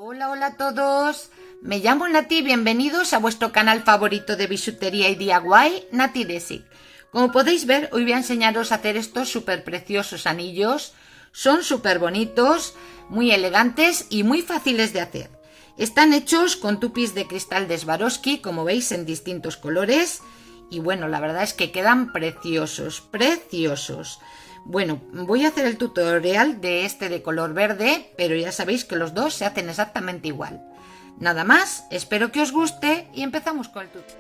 Hola, hola a todos. Me llamo Nati, bienvenidos a vuestro canal favorito de bisutería y DIY, Nati Desic. Como podéis ver, hoy voy a enseñaros a hacer estos súper preciosos anillos. Son súper bonitos, muy elegantes y muy fáciles de hacer. Están hechos con tupis de cristal de Swarovski, como veis, en distintos colores. Y bueno, la verdad es que quedan preciosos, preciosos. Bueno, voy a hacer el tutorial de este de color verde, pero ya sabéis que los dos se hacen exactamente igual. Nada más, espero que os guste y empezamos con el tutorial.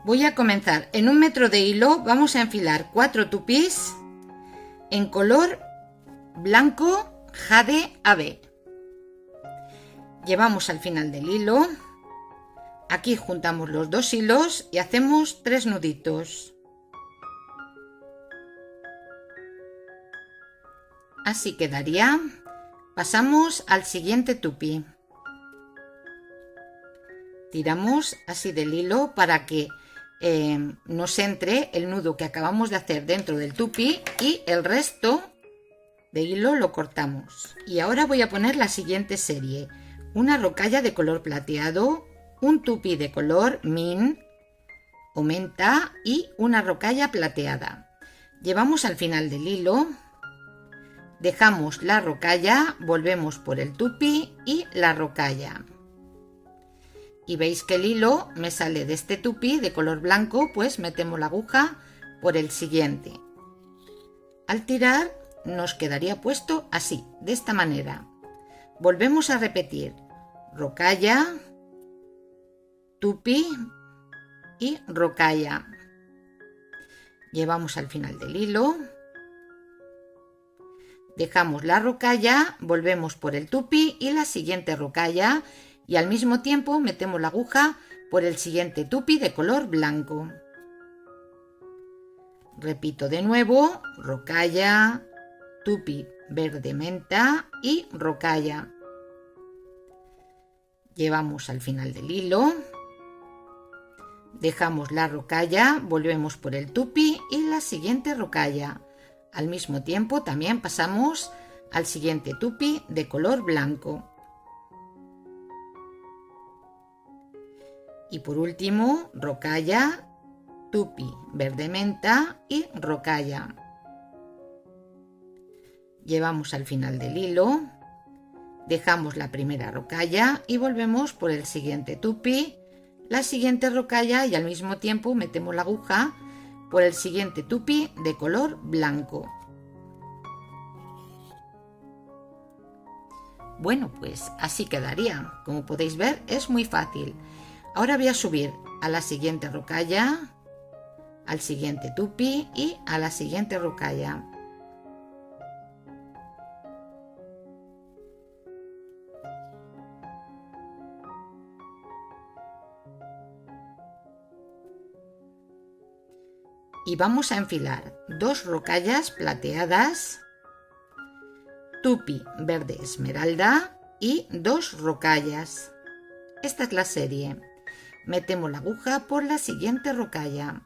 Voy a comenzar. En 1 metro de hilo vamos a enfilar 4 tupis en color blanco jade AB. Llevamos al final del hilo. Aquí juntamos los 2 hilos y hacemos 3 nuditos. Así quedaría. Pasamos al siguiente tupi. Tiramos así del hilo para que nos entre el nudo que acabamos de hacer dentro del tupi y el resto de hilo lo cortamos. Y ahora voy a poner la siguiente serie: una rocalla de color plateado, un tupi de color mint o menta y una rocalla plateada. Llevamos al final del hilo, dejamos la rocalla, volvemos por el tupi y la rocalla. Y veis que el hilo me sale de este tupi de color blanco, pues metemos la aguja por el siguiente. Al tirar nos quedaría puesto así, de esta manera. Volvemos a repetir: rocalla, tupi y rocalla. Llevamos al final del hilo, dejamos la rocalla, volvemos por el tupi y la siguiente rocalla. Y al mismo tiempo metemos la aguja por el siguiente tupi de color blanco. Repito de nuevo: rocalla, tupi verde menta y rocalla. Llevamos al final del hilo, dejamos la rocalla, volvemos por el tupi y la siguiente rocalla. Al mismo tiempo también pasamos al siguiente tupi de color blanco. Y por último, rocalla, tupi verde menta y rocalla. Llevamos al final del hilo, dejamos la primera rocalla y volvemos por el siguiente tupi, la siguiente rocalla y al mismo tiempo metemos la aguja por el siguiente tupi de color blanco. Bueno, pues así quedaría. Como podéis ver, es muy fácil. Ahora voy a subir a la siguiente rocalla, al siguiente tupi y a la siguiente rocalla. Y vamos a enfilar 2 rocallas plateadas, tupi verde esmeralda y 2 rocallas. Esta es la serie. Metemos la aguja por la siguiente rocalla.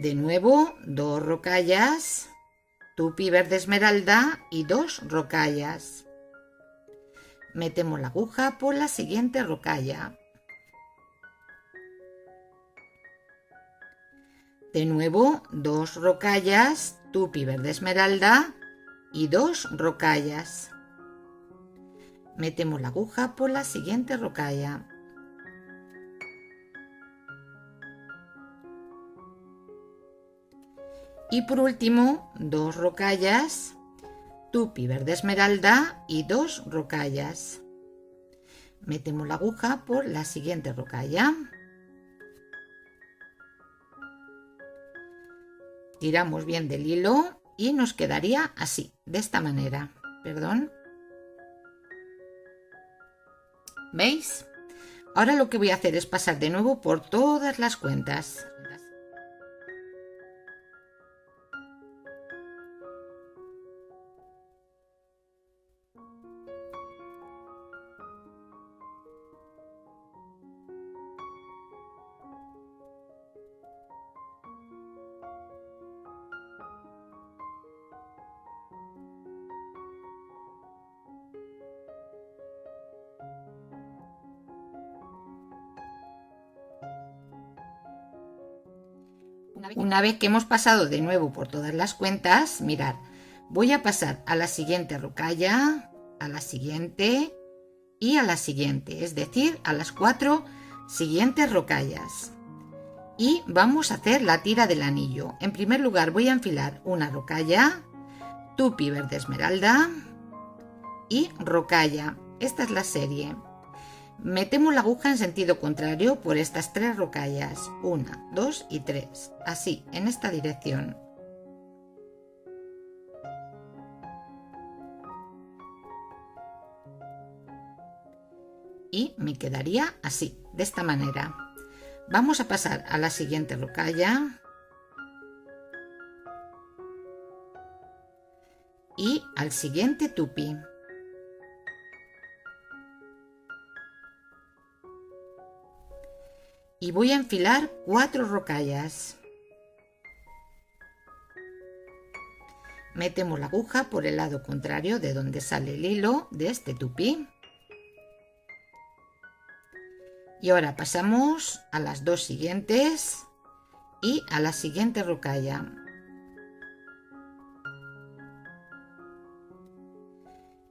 De nuevo 2 rocallas, tupi verde esmeralda y 2 rocallas. Metemos la aguja por la siguiente rocalla. De nuevo 2 rocallas, tupi verde esmeralda y 2 rocallas. Metemos la aguja por la siguiente rocalla. Y por último, 2 rocallas, tupi verde esmeralda y 2 rocallas. Metemos la aguja por la siguiente rocalla. Tiramos bien del hilo y nos quedaría así, de esta manera. Perdón. ¿Veis? Ahora lo que voy a hacer es pasar de nuevo por todas las cuentas. Una vez que hemos pasado de nuevo por todas las cuentas, mirad, voy a pasar a la siguiente rocalla, a la siguiente y a la siguiente, es decir, a las 4 siguientes rocallas. Y vamos a hacer la tira del anillo. En primer lugar voy a enfilar una rocalla, tupi verde esmeralda y rocalla. Esta es la serie. Metemos la aguja en sentido contrario por estas 3 rocallas, 1, 2 y 3, así, en esta dirección. Y me quedaría así, de esta manera. Vamos a pasar a la siguiente rocalla y al siguiente tupi. Y voy a enfilar 4 rocallas. Metemos la aguja por el lado contrario de donde sale el hilo de este tupí. Y ahora pasamos a las 2 siguientes y a la siguiente rocalla.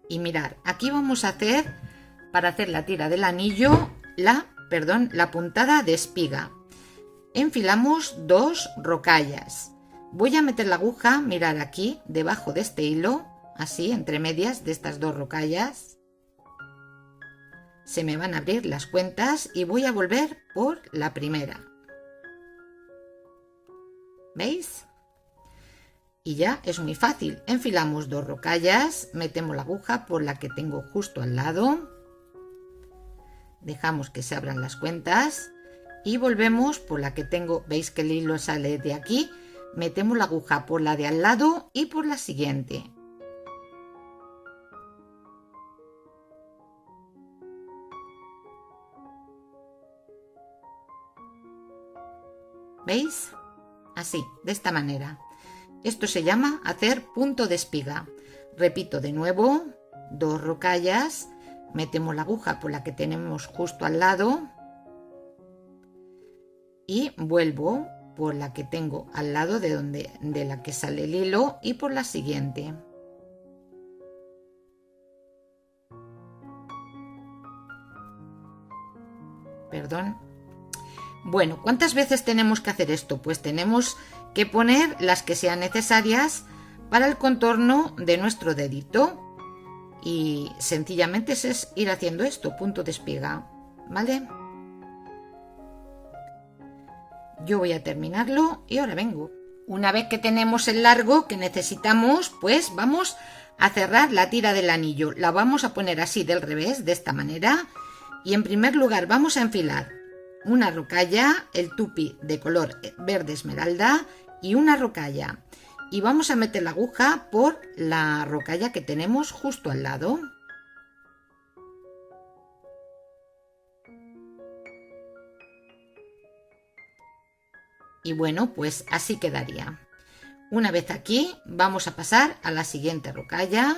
Y mirad, aquí vamos a hacer, para hacer la tira del anillo, la puntada de espiga. Enfilamos 2 rocallas. Voy a meter la aguja, mirad aquí, debajo de este hilo, así, entre medias de estas 2 rocallas. Se me van a abrir las cuentas y voy a volver por la primera. ¿Veis? Y ya es muy fácil. Enfilamos 2 rocallas, metemos la aguja por la que tengo justo al lado. Dejamos que se abran las cuentas y volvemos por la que tengo. Veis que el hilo sale de aquí. Metemos la aguja por la de al lado y por la siguiente. ¿Veis? Así, de esta manera. Esto se llama hacer punto de espiga. Repito de nuevo, 2 rocallas. Metemos la aguja por la que tenemos justo al lado y vuelvo por la que tengo al lado de la que sale el hilo y por la siguiente. Perdón. Bueno, ¿cuántas veces tenemos que hacer esto? Pues tenemos que poner las que sean necesarias para el contorno de nuestro dedito. Y sencillamente es ir haciendo esto, punto de espiga, ¿vale? Yo voy a terminarlo y ahora vengo. Una vez que tenemos el largo que necesitamos, pues vamos a cerrar la tira del anillo. La vamos a poner así del revés, de esta manera. Y en primer lugar vamos a enfilar una rocalla, el tupi de color verde esmeralda y una rocalla. Y vamos a meter la aguja por la rocalla que tenemos justo al lado. Y bueno, pues así quedaría. Una vez aquí, vamos a pasar a la siguiente rocalla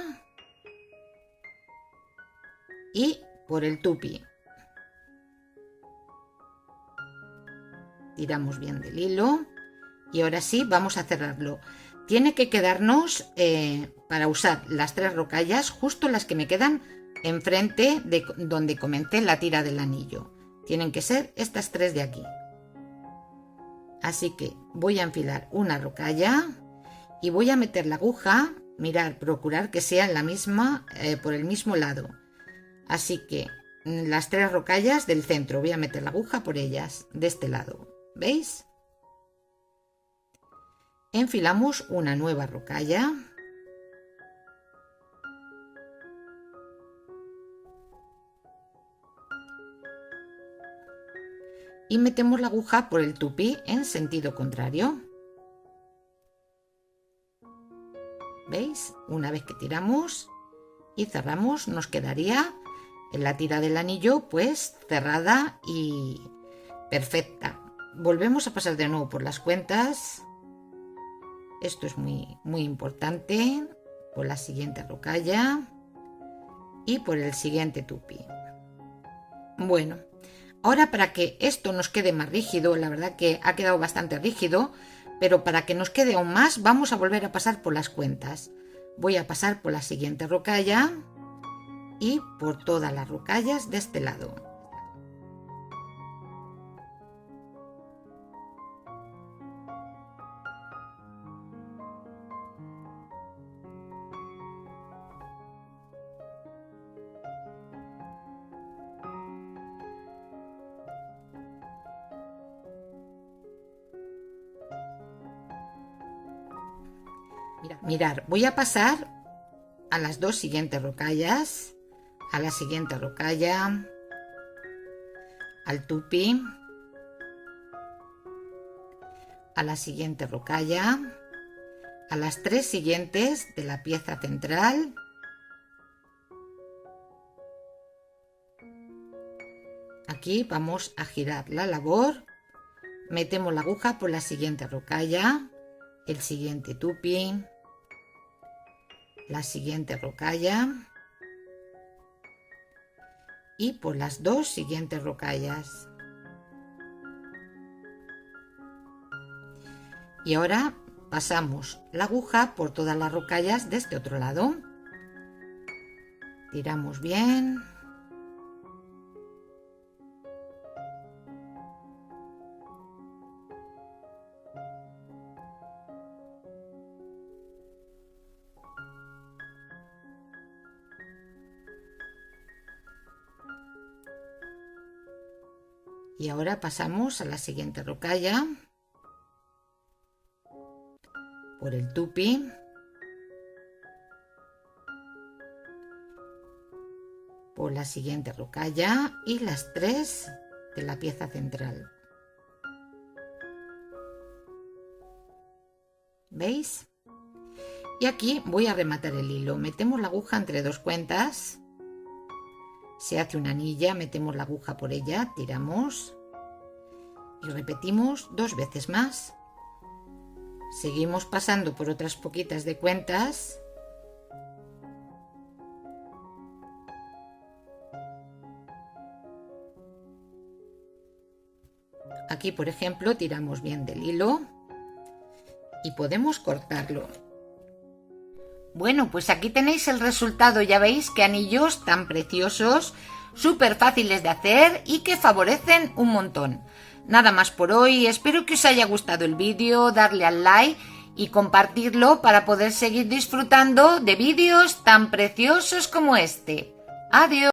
y por el tupi. Tiramos bien del hilo y ahora sí vamos a cerrarlo. Tiene que quedarnos, para usar las 3 rocallas, justo las que me quedan enfrente de donde comencé la tira del anillo. Tienen que ser estas 3 de aquí. Así que voy a enfilar una rocalla y voy a meter la aguja, mirad, procurar que sea en la misma, por el mismo lado. Así que las 3 rocallas del centro, voy a meter la aguja por ellas, de este lado. ¿Veis? Enfilamos una nueva rocalla y metemos la aguja por el tupí en sentido contrario. ¿Veis? Una vez que tiramos y cerramos, nos quedaría en la tira del anillo pues cerrada y perfecta. Volvemos a pasar de nuevo por las cuentas. Esto es muy importante. Por la siguiente rocalla y por el siguiente tupí. Bueno, ahora para que esto nos quede más rígido, la verdad que ha quedado bastante rígido, pero para que nos quede aún más vamos a volver a pasar por las cuentas. Voy a pasar por la siguiente rocalla y por todas las rocallas de este lado. Mirar, voy a pasar a las dos siguientes rocallas, a la siguiente rocalla, al tupí, a la siguiente rocalla, a las tres siguientes de la pieza central, aquí vamos a girar la labor, metemos la aguja por la siguiente rocalla, el siguiente tupí, la siguiente rocalla y por las dos siguientes rocallas. Y ahora pasamos la aguja por todas las rocallas de este otro lado. Tiramos bien. Y ahora pasamos a la siguiente rocalla, por el tupí, por la siguiente rocalla y las tres de la pieza central. ¿Veis? Y aquí voy a rematar el hilo. Metemos la aguja entre dos cuentas. Se hace una anilla, metemos la aguja por ella, tiramos y repetimos dos veces más. Seguimos pasando por otras poquitas de cuentas. Aquí, por ejemplo, tiramos bien del hilo y podemos cortarlo. Bueno, pues aquí tenéis el resultado. Ya veis qué anillos tan preciosos, súper fáciles de hacer y que favorecen un montón. Nada más por hoy, espero que os haya gustado el vídeo, darle al like y compartirlo para poder seguir disfrutando de vídeos tan preciosos como este. Adiós.